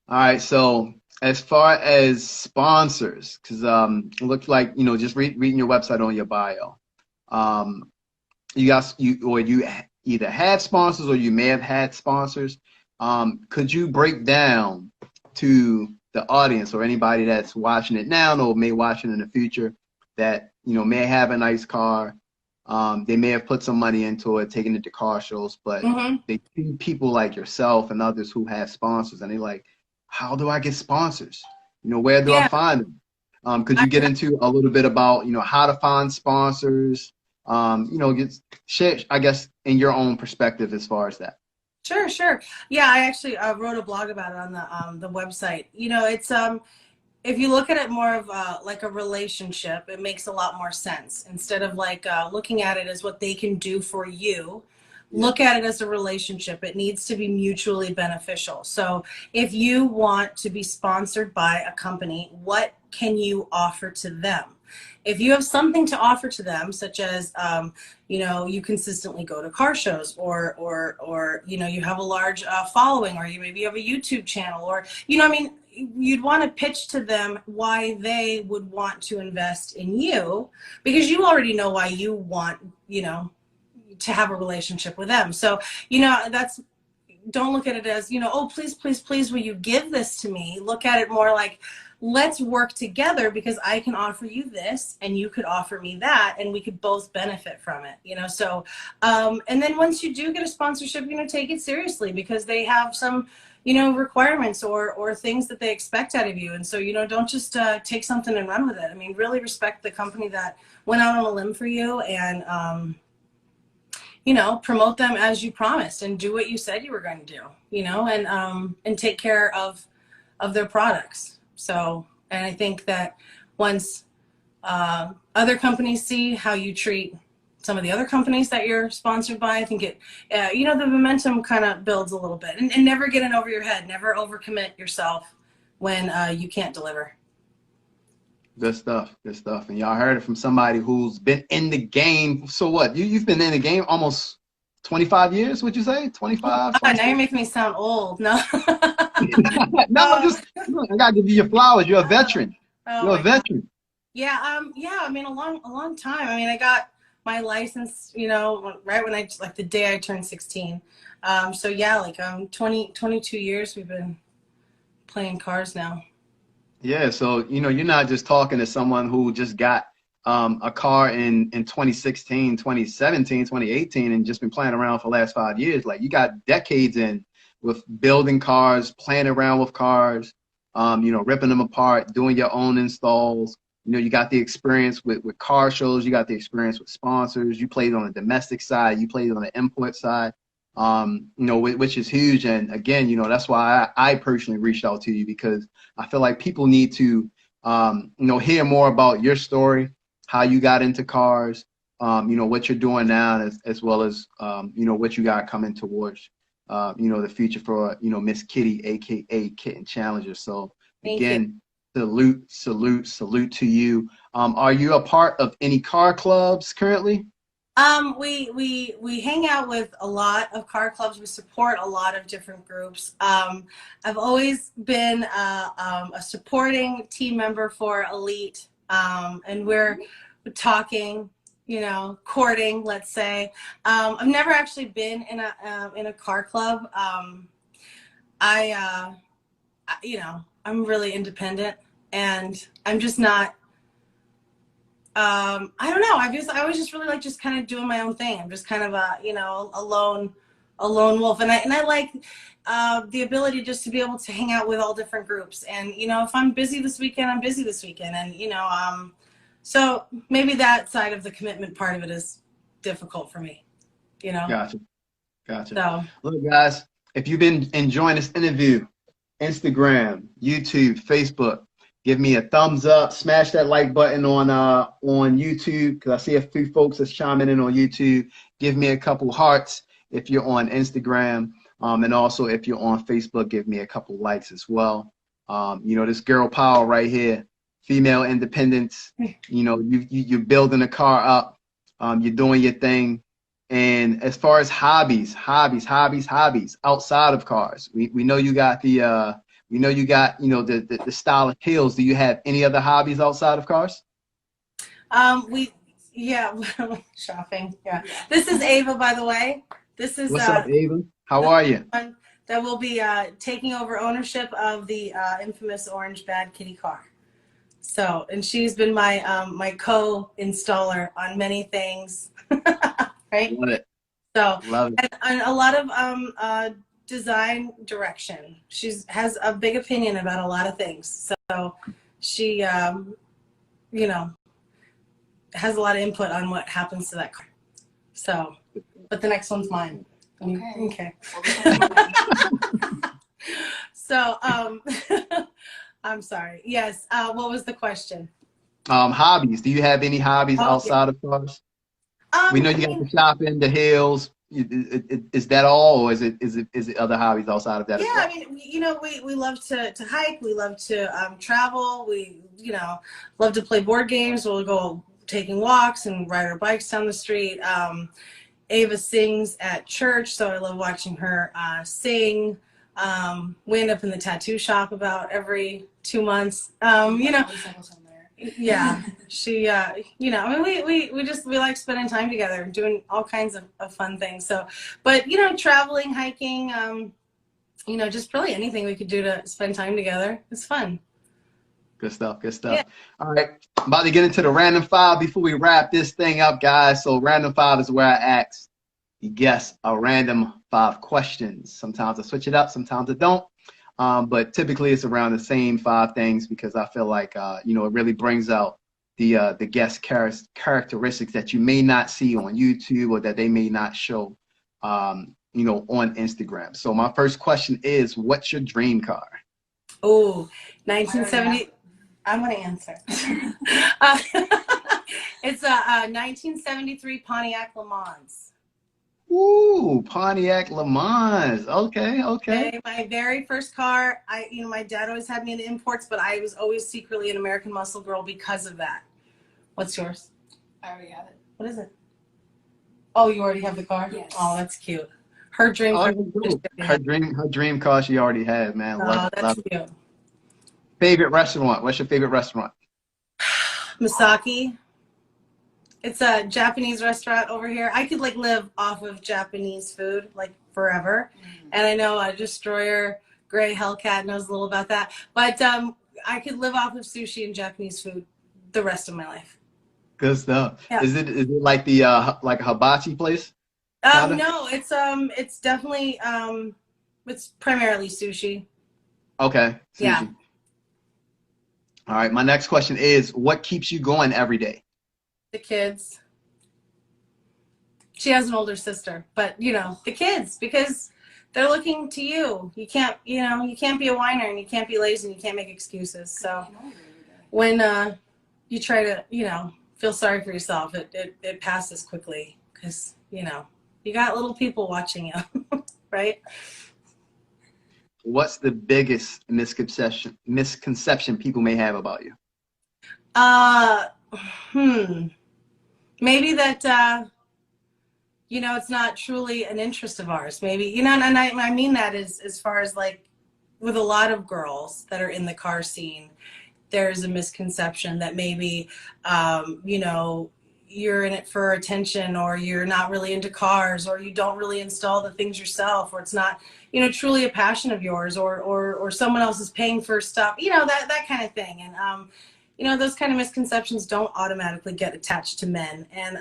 All right. So as far as sponsors, because it looks like, you know, just reading your website on your bio, um, you either had sponsors or you may have had sponsors. Could you break down to the audience or anybody that's watching it now or may watch it in the future that, you know, may have a nice car, they may have put some money into it, taking it to car shows, but Mm-hmm. they see people like yourself and others who have sponsors, and they're like, how do I get sponsors? You know, where do I Yeah. find them? Could you get into a little bit about, you know, how to find sponsors? You know, share, I guess, in your own perspective as far as that. Sure, sure. Yeah, I actually wrote a blog about it on the website. You know, it's if you look at it more of like a relationship, it makes a lot more sense. Instead of like looking at it as what they can do for you, Yeah. look at it as a relationship. It needs to be mutually beneficial. So if you want to be sponsored by a company, what can you offer to them? If you have something to offer to them, such as, you know, you consistently go to car shows, or you know, you have a large following, or you maybe have a YouTube channel, or, you know, I mean, you'd want to pitch to them why they would want to invest in you, because you already know why you want, you know, to have a relationship with them. So, you know, that's, don't look at it as, you know, oh, please, please, please, will you give this to me? Look at it more like, let's work together because I can offer you this and you could offer me that and we could both benefit from it, you know? So, and then once you do get a sponsorship, you know, take it seriously because they have some, you know, requirements or things that they expect out of you. And so, you know, don't just take something and run with it. I mean, really respect the company that went out on a limb for you, and, you know, promote them as you promised and do what you said you were going to do, you know, and take care of their products. So, and I think that once other companies see how you treat some of the other companies that you're sponsored by, I think it, you know, the momentum kind of builds a little bit, and never get in over your head, never overcommit yourself when you can't deliver. Good stuff. Good stuff. And y'all heard it from somebody who's been in the game. So what? You've been in the game almost 25 years, would you say? Oh 25, God, now 26? you're making me sound old. No. No, I'm um, just, I gotta give you your flowers. You're a veteran. oh You're a my God. veteran. Yeah, yeah, I mean, a long time. I mean, I got my license, you know, right when like the day I turned 16. So yeah, like 22 years we've been playing cars now. Yeah, so you know, you're not just talking to someone who just got a car in 2016, 2017, 2018, and just been playing around for the last 5 years. Like you got decades in with building cars, playing around with cars, you know, ripping them apart, doing your own installs. You know, you got the experience with car shows, you got the experience with sponsors, you played on the domestic side, you played on the import side, you know, which is huge. And again, you know, that's why I personally reached out to you because I feel like people need to, you know, hear more about your story, how you got into cars, you know, what you're doing now, as well as, you know, what you got coming towards, you know, the future for, you know, Miss Kitty, AKA Kitten Challenger. So Thank you. again, salute to you. Are you a part of any car clubs currently? We hang out with a lot of car clubs. We support a lot of different groups. I've always been a supporting team member for Elite, and we're talking, you know, courting, let's say. I've never actually been in a car club. You know, I'm really independent, and I'm just not. I don't know. I was just really like just kind of doing my own thing. I'm just kind of a, you know, a lone wolf, and I like the ability just to be able to hang out with all different groups. And you know, if I'm busy this weekend, I'm busy this weekend, and you know, so maybe that side of the commitment part of it is difficult for me, you know. Gotcha. Gotcha. So Look, guys, if you've been enjoying this interview, Instagram, YouTube, Facebook, give me a thumbs up, smash that like button on YouTube, because I see a few folks that's chiming in on YouTube. Give me a couple hearts if you're on Instagram, and also if you're on Facebook, give me a couple likes as well. You know, this girl power right here, female independence. You know, you're building a car up, you're doing your thing. And as far as hobbies outside of cars, we know you got the we know you got, you know, the style of hills. Do you have any other hobbies outside of cars? Yeah, shopping. Yeah. This is Ava, by the way. This is What's up, Ava? How are you? That will be taking over ownership of the infamous orange bad kitty car. So, and she's been my my co-installer on many things, right? Love it. So, Love it. and a lot of design direction. She has a big opinion about a lot of things. So, she, you know, has a lot of input on what happens to that car. So, but the next one's mine. Okay. So, I'm sorry. Yes. What was the question? Hobbies. Do you have any hobbies outside of cars? We know you got the shopping, the hills. Is that all, or is it other hobbies outside of that? Yeah, as well? I mean, you know, we love to hike. We love to travel. We, you know, love to play board games. We'll go taking walks and ride our bikes down the street. Ava sings at church, so I love watching her sing. We end up in the tattoo shop about every 2 months. You know, yeah, she, you know, I mean, we like spending time together and doing all kinds of fun things. So, but, you know, traveling, hiking, you know, just really anything we could do to spend time together. It's fun. Good stuff. Good stuff. Yeah. All right. I'm about to get into the random five before we wrap this thing up, guys. So random five is where I ask you guess a random 5 questions. Sometimes I switch it up, sometimes I don't. But typically it's around the same 5 things, because I feel like, you know, it really brings out the guest characteristics that you may not see on YouTube, or that they may not show, you know, on Instagram. So my first question is, what's your dream car? Oh, 1970. I'm going to answer. It's a 1973 Pontiac Le Mans. Ooh, Pontiac Le Mans. Okay, okay. My very first car, you know, my dad always had me into imports, but I was always secretly an American muscle girl because of that. What's yours? I already have it. What is it? Oh, you already have the car? Yes. Oh, that's cute. Her dream car. Her dream car she already had, man. Love it, love it. Cute. Favorite restaurant? What's your favorite restaurant? Misaki. It's a Japanese restaurant over here. I could like live off of Japanese food like forever. And I know a Destroyer Gray Hellcat knows a little about that. But I could live off of sushi and Japanese food the rest of my life. Good stuff. Yeah. Is it like the like a hibachi place? No, it's definitely it's primarily sushi. Okay. Sushi. Yeah. All right. My next question is, what keeps you going every day? The kids. She has an older sister, but you know, the kids, because they're looking to you. You can't, you know, you can't be a whiner, and you can't be lazy, and you can't make excuses. So when you try to, you know, feel sorry for yourself, it passes quickly, because, you know, you got little people watching you, right? What's the biggest misconception people may have about you? Maybe that, you know, it's not truly an interest of ours. Maybe, you know, and I mean that as far as like with a lot of girls that are in the car scene, there's a misconception that maybe, you know, you're in it for attention, or you're not really into cars, or you don't really install the things yourself, or it's not, you know, truly a passion of yours, or someone else is paying for stuff, you know, that kind of thing. And, you know, those kind of misconceptions don't automatically get attached to men. And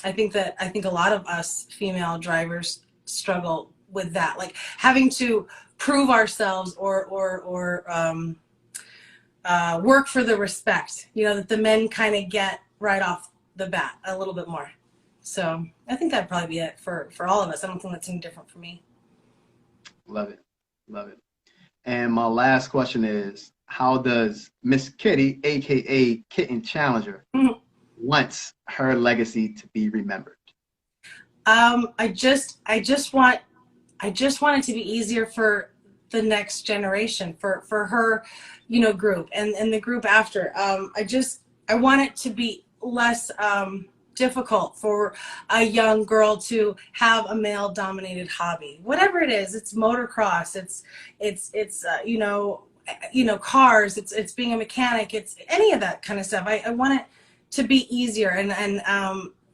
I think a lot of us female drivers struggle with that, like having to prove ourselves or work for the respect, you know, that the men kind of get right off the bat a little bit more. So I think that'd probably be it for all of us. I don't think that's any different for me. Love it. Love it. And my last question is, how does Miss Kitty, aka Kitten Challenger, wants her legacy to be remembered? I just want it to be easier for the next generation, for her, you know, group and the group after. I want it to be less difficult for a young girl to have a male dominated hobby, whatever it is. It's motocross, it's cars, it's being a mechanic, it's any of that kind of stuff. I want it to be easier, and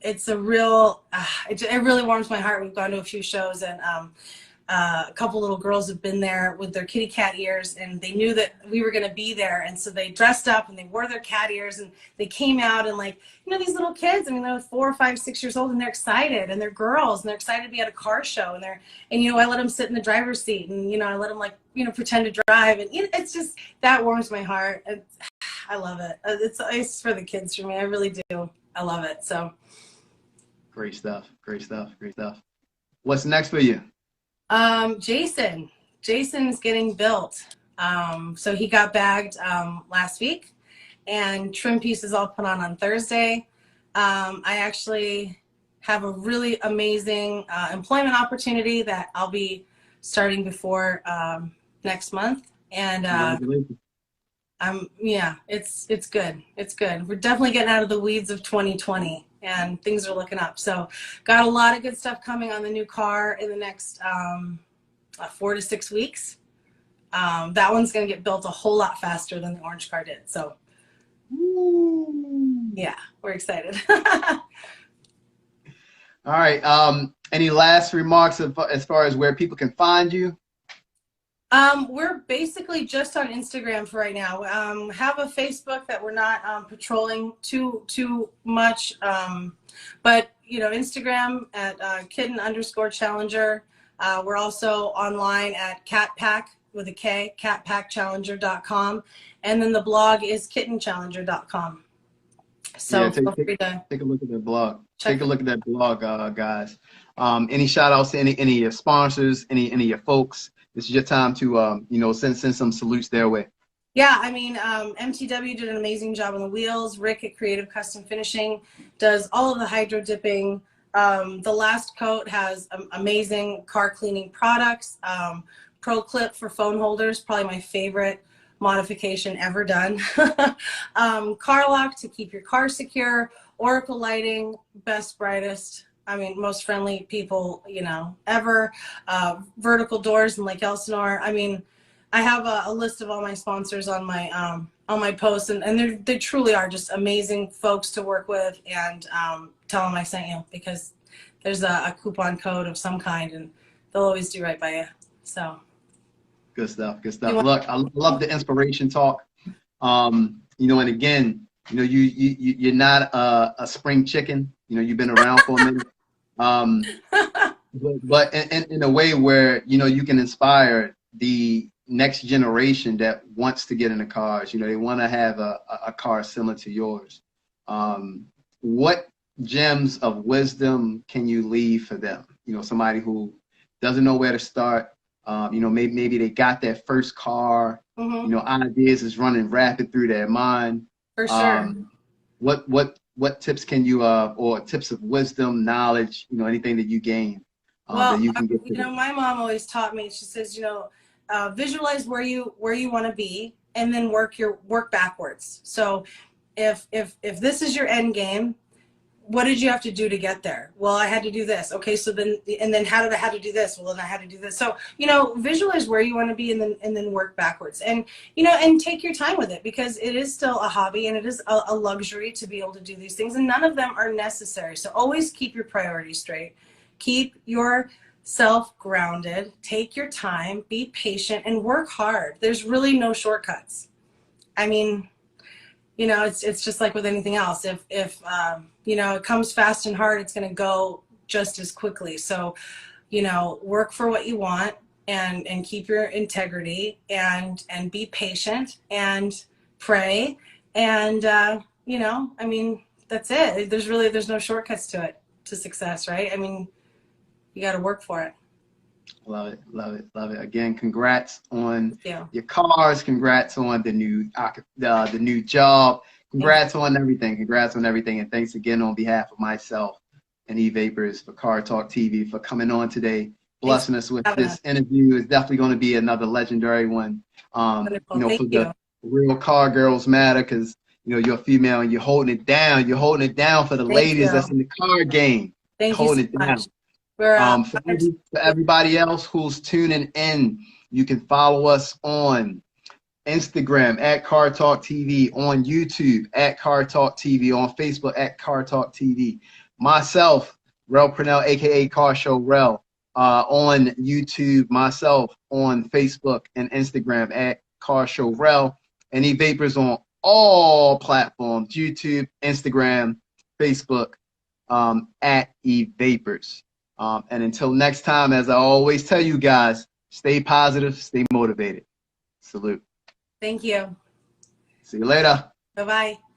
it's a real it really warms my heart. We've gone to a few shows, and a couple little girls have been there with their kitty cat ears, and they knew that we were going to be there, and so they dressed up and they wore their cat ears, and they came out, and like, you know, these little kids, I mean, they're 4, 5, 6 years old, and they're excited, and they're girls, and they're excited to be at a car show, and you know, I let them sit in the driver's seat, and you know, I let them, like, you know, pretend to drive, and you know, it's just, that warms my heart. I love it. It's for the kids for me. I really do. I love it. So great stuff. Great stuff. Great stuff. What's next for you? Jason's getting built. So he got bagged last week, and trim pieces all put on Thursday. I actually have a really amazing employment opportunity that I'll be starting before next month, and yeah, it's good. It's good. We're definitely getting out of the weeds of 2020, and things are looking up. So got a lot of good stuff coming on the new car in the next 4 to 6 weeks. That one's going to get built a whole lot faster than the orange car did. So yeah, we're excited. All right. Any last remarks as far as where people can find you? We're basically just on Instagram for right now. Have a Facebook that we're not patrolling too much, but you know, Instagram at Kitten_Challenger. We're also online at Catpack with a K, catpackchallenger.com, and then the blog is kittenchallenger.com. So yeah, feel free to take a look at that blog. Take a look at that blog, guys. Any shout outs to any of your sponsors, any of your folks? This is your time to, you know, send some salutes their way. Yeah, I mean, MTW did an amazing job on the wheels. Rick at Creative Custom Finishing does all of the hydro dipping. The Last Coat has amazing car cleaning products. Pro Clip for phone holders, probably my favorite modification ever done. Car Lock to keep your car secure. Oracle Lighting, best, brightest, I mean, most friendly people, you know, ever. Vertical Doors in Lake Elsinore. I mean, I have a list of all my sponsors on my posts, and they truly are just amazing folks to work with. And tell them I sent you, because there's a coupon code of some kind, and they'll always do right by you. So good stuff. Good stuff. Look, I love the inspiration talk. You know, and again, you know, you're not a spring chicken. You know, you've been around for a minute. But in a way where, you know, you can inspire the next generation that wants to get into cars. You know, they want to have a car similar to yours. What gems of wisdom can you leave for them? You know, somebody who doesn't know where to start. You know, maybe they got their first car. You know, ideas is running rapid through their mind. For sure. What tips can you or tips of wisdom, knowledge, you know, anything that you gain that you can get to? You know, my mom always taught me. She says, you know, visualize where you want to be, and then work backwards. So if this is your end game, what did you have to do to get there? Well, I had to do this. Okay, so then how did I have to do this? Well, then I had to do this. So, you know, visualize where you want to be, and then work backwards. And, you know, and take your time with it, because it is still a hobby, and it is a luxury to be able to do these things, and none of them are necessary. So always keep your priorities straight. Keep yourself grounded. Take your time, be patient, and work hard. There's really no shortcuts. I mean, you know, it's just like with anything else. If you know, it comes fast and hard, it's going to go just as quickly. So, you know, work for what you want, and keep your integrity, and be patient, and pray. And, you know, I mean, that's it. There's no shortcuts to success, right? I mean, you got to work for it. Love it, love it, love it. Again, congrats on Thank you. your cars. Congrats on the new job. Thank you. Congrats on everything. Congrats on everything. And thanks again on behalf of myself and E-Vapors for Car Talk TV for coming on today, Thanks blessing for us with having us. this interview. It's definitely going to be another legendary one. Wonderful. You know, Thank for you. the real car girls matter because you know you're female and you're holding it down. You're holding it down for the Thank ladies you. that's in the car game. Thank you so Holding it down. much. We're For everybody else who's tuning in, you can follow us on Instagram at Car Talk TV, on YouTube at Car Talk TV, on Facebook at Car Talk TV. Myself, Rel Purnell, aka Car Show Rel, on YouTube. Myself on Facebook and Instagram at Car Show Rel. And E-Vapors on all platforms: YouTube, Instagram, Facebook, at E-Vapors. And until next time, as I always tell you guys, stay positive, stay motivated. Salute. Thank you. See you later. Bye-bye.